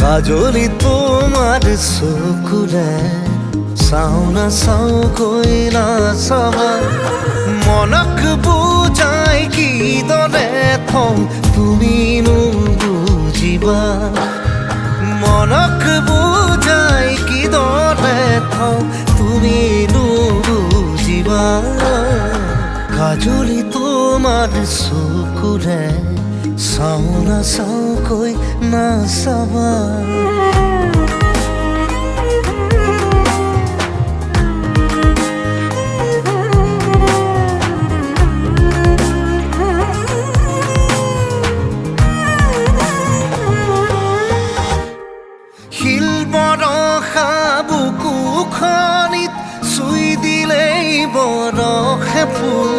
কাজলি তোমাৰ চকুৰে চাও না চাওকৈ নাচাবা মনক বুজাই কিদৰে থওঁ তুমিনো বুজিবা মনক বুজাই কিদৰে থওঁ তুমিনো বুজিবা কাজলি তোমাৰ চকুৰে চাও না চাওকৈ নাচাবা শিল বৰষা বুকুখনিত চুই দিলেই বৰষে ফুল